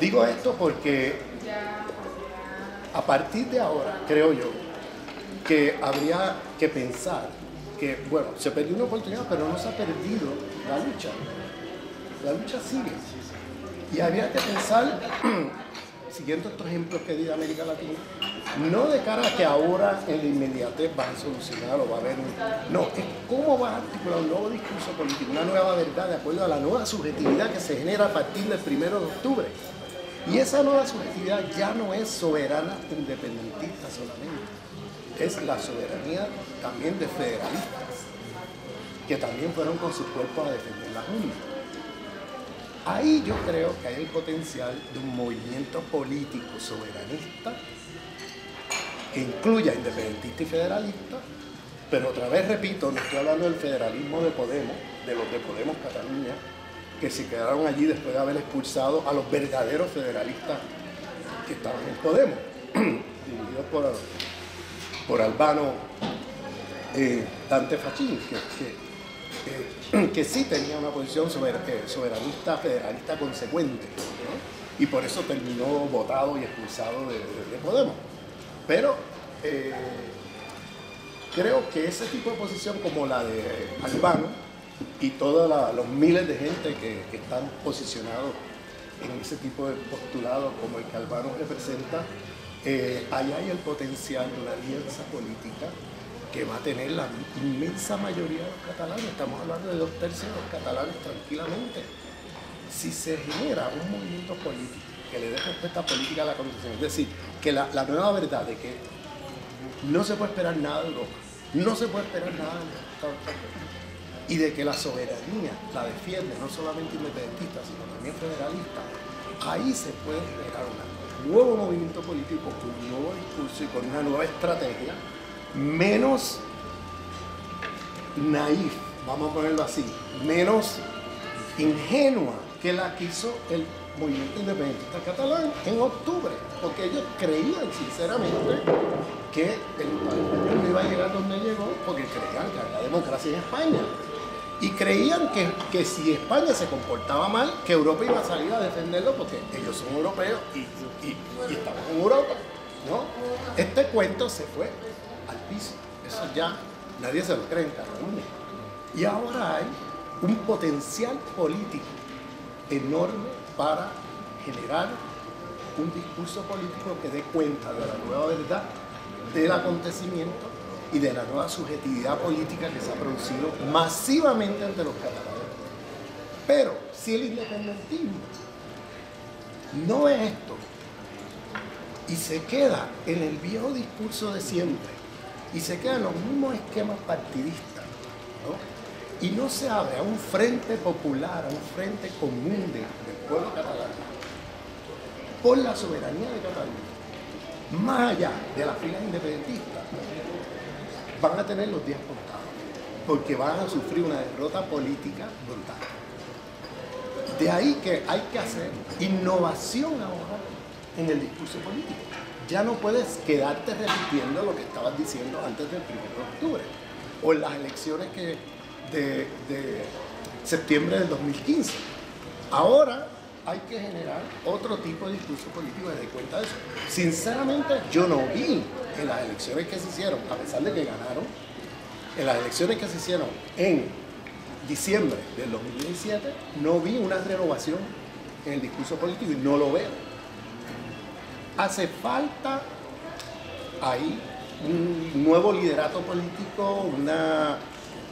digo esto porque a partir de ahora, creo yo, que habría que pensar que, bueno, se perdió una oportunidad, pero no se ha perdido la lucha. La lucha sigue. Y habría que pensar, siguiendo estos ejemplos que di de América Latina, no de cara a que ahora en la inmediatez van a solucionar o va a haber no, es cómo vas a articular un nuevo discurso político, una nueva verdad de acuerdo a la nueva subjetividad que se genera a partir del 1 de octubre. Y esa nueva subjetividad ya no es soberana independentista solamente, es la soberanía también de federalistas, que también fueron con sus cuerpos a defender la Junta. Ahí yo creo que hay el potencial de un movimiento político soberanista que incluya independentistas y federalistas, pero otra vez repito, no estoy hablando del federalismo de Podemos, de los de Podemos Cataluña, que se quedaron allí después de haber expulsado a los verdaderos federalistas que estaban en Podemos, dirigidos por Albano Dante Fachin, que sí tenía una posición soberanista, federalista consecuente, ¿no? Y por eso terminó votado y expulsado de Podemos. Pero creo que ese tipo de posición como la de Albano y todos los miles de gente que están posicionados en ese tipo de postulados como el que Albano representa, ahí hay el potencial de una alianza política que va a tener la inmensa mayoría de los catalanes. Estamos hablando de 2/3 de los catalanes tranquilamente. Si se genera un movimiento político que le dé respuesta política a la Constitución, es decir, que la nueva verdad de que no se puede esperar nada de Europa, no se puede esperar nada de los Estados Unidos, y de que la soberanía la defiende no solamente independentista, sino también federalista, ahí se puede generar un nuevo movimiento político con un nuevo discurso y con una nueva estrategia menos naif, vamos a ponerlo así, menos ingenua que la que hizo el movimiento independentista catalán en octubre, porque ellos creían sinceramente que el español no iba a llegar donde llegó, porque creían que había democracia en España y creían que si España se comportaba mal, que Europa iba a salir a defenderlo porque ellos son europeos y estamos en Europa, ¿no? Este cuento se fue al piso, eso ya nadie se lo cree en Cataluña. Y ahora hay un potencial político enorme para generar un discurso político que dé cuenta de la nueva verdad del acontecimiento y de la nueva subjetividad política que se ha producido masivamente entre los catalanes. Pero si el independentismo no ve esto y se queda en el viejo discurso de siempre y se queda en los mismos esquemas partidistas, ¿no? Y no se abre a un frente popular, a un frente común del pueblo catalán por la soberanía de Cataluña, más allá de las filas independentistas, van a tener los días contados, porque van a sufrir una derrota política brutal. De ahí que hay que hacer innovación ahora en el discurso político. Ya no puedes quedarte repitiendo lo que estabas diciendo antes del 1 de octubre o en las elecciones de septiembre del 2015. Ahora hay que generar otro tipo de discurso político y de cuenta de eso. Sinceramente, yo no vi en las elecciones que se hicieron, a pesar de que ganaron, en las elecciones que se hicieron en diciembre del 2017, no vi una renovación en el discurso político y no lo veo. Hace falta ahí un nuevo liderato político,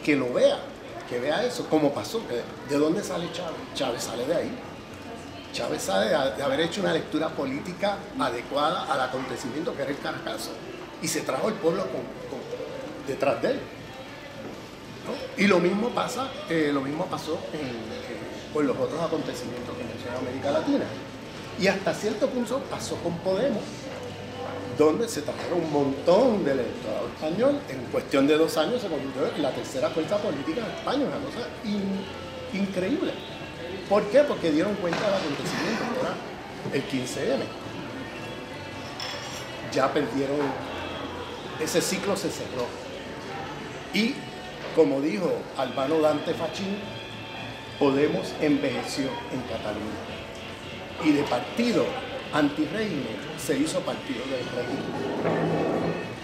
que lo vea, que vea eso, como pasó. ¿De dónde sale Chávez? Chávez sale de ahí. Chávez sale de haber hecho una lectura política adecuada al acontecimiento que era el Caracazo y se trajo el pueblo detrás de él, ¿no? Y lo mismo pasó con los otros acontecimientos que menciona América Latina. Y hasta cierto punto pasó con Podemos, donde se trajeron un montón del electorado español. En cuestión de 2 años se convirtió en la tercera fuerza política de España, una cosa increíble. ¿Por qué? Porque dieron cuenta del acontecimiento, que era el 15M. Ya perdieron, ese ciclo se cerró. Y, como dijo Albano Dante Fachín, Podemos envejeció en Cataluña. Y de partido antirrégimen se hizo partido del régimen.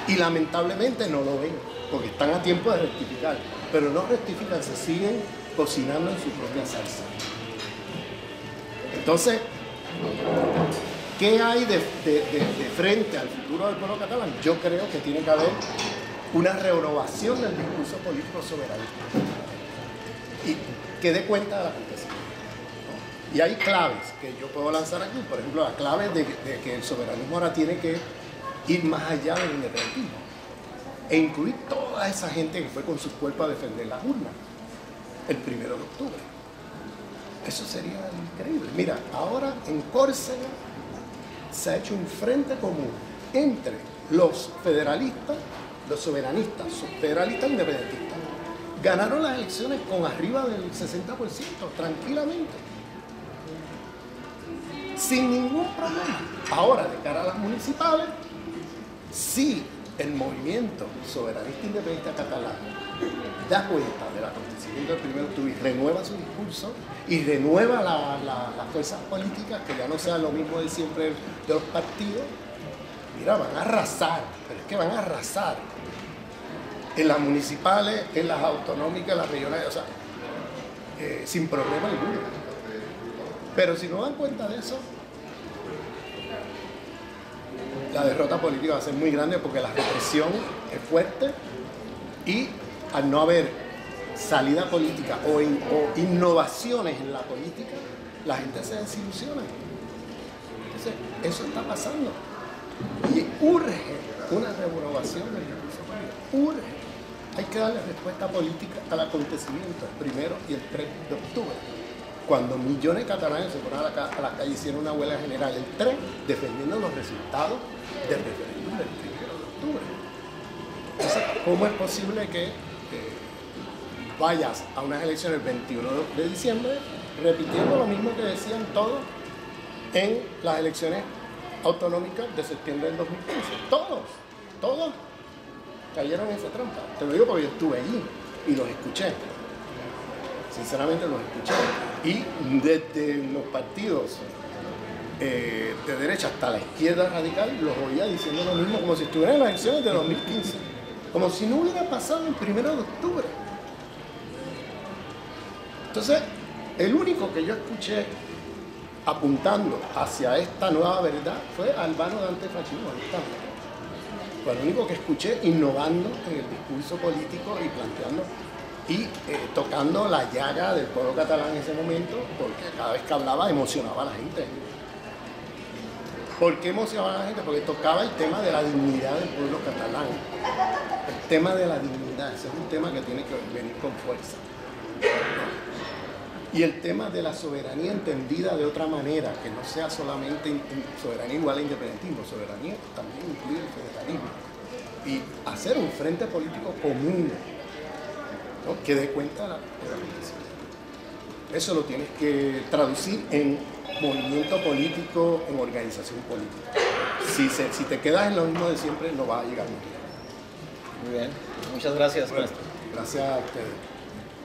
Y lamentablemente no lo ven, porque están a tiempo de rectificar. Pero no rectifican, se siguen cocinando en su propia salsa. Entonces, ¿qué hay de frente al futuro del pueblo catalán? Yo creo que tiene que haber una renovación del discurso político soberanista y que dé cuenta del acontecimiento. Y hay claves que yo puedo lanzar aquí, por ejemplo, la clave de que el soberanismo ahora tiene que ir más allá del independentismo e incluir toda esa gente que fue con sus cuerpos a defender las urnas el 1 de octubre. Eso sería increíble. Mira, ahora en Córcega se ha hecho un frente común entre los federalistas, los soberanistas, federalistas e independentistas. Ganaron las elecciones con arriba del 60%, tranquilamente. Sin ningún problema. Ahora, de cara a las municipales, si el movimiento soberanista independentista catalán da cuenta del acontecimiento del 1 de octubre y renueva su discurso y renueva las fuerzas políticas, que ya no sea lo mismo de siempre de los partidos, mira, van a arrasar, pero es que van a arrasar en las municipales, en las autonómicas, en las regionales, o sea, sin problema alguno. Pero si no dan cuenta de eso, la derrota política va a ser muy grande, porque la represión es fuerte y al no haber salida política o innovaciones en la política, la gente se desilusiona. Entonces, eso está pasando. Y urge una renovación del discurso político. Urge. Hay que darle respuesta política al acontecimiento, el 1 y el 3 de octubre. Cuando millones de catalanes se fueron a la calle y hicieron una huelga general el 3, defendiendo los resultados del referéndum del 1 de octubre. Entonces, ¿cómo es posible que vayas a unas elecciones el 21 de diciembre repitiendo lo mismo que decían todos en las elecciones autonómicas de septiembre del 2015? Todos cayeron en esa trampa. Te lo digo porque yo estuve allí y los escuché. Sinceramente los escuché. Y desde los partidos de derecha hasta la izquierda radical los oía diciendo lo mismo, como si estuvieran en las elecciones de 2015. Como si no hubiera pasado el 1 de octubre. Entonces, el único que yo escuché apuntando hacia esta nueva verdad fue Albano Dante Fachín. Fue el único que escuché innovando en el discurso político y planteando y tocando la llaga del pueblo catalán en ese momento, porque cada vez que hablaba emocionaba a la gente. ¿Por qué emocionaba a la gente? Porque tocaba el tema de la dignidad del pueblo catalán. El tema de la dignidad, ese es un tema que tiene que venir con fuerza. Y el tema de la soberanía entendida de otra manera, que no sea solamente soberanía igual a independentismo, soberanía también incluye el federalismo. Y hacer un frente político común, ¿no?, que dé cuenta de la acontecimiento. Eso lo tienes que traducir en movimiento político, en organización política. Si te quedas en lo mismo de siempre, no vas a llegar muy bien. Muy bien, muchas gracias, Bueno, maestro. gracias a ustedes.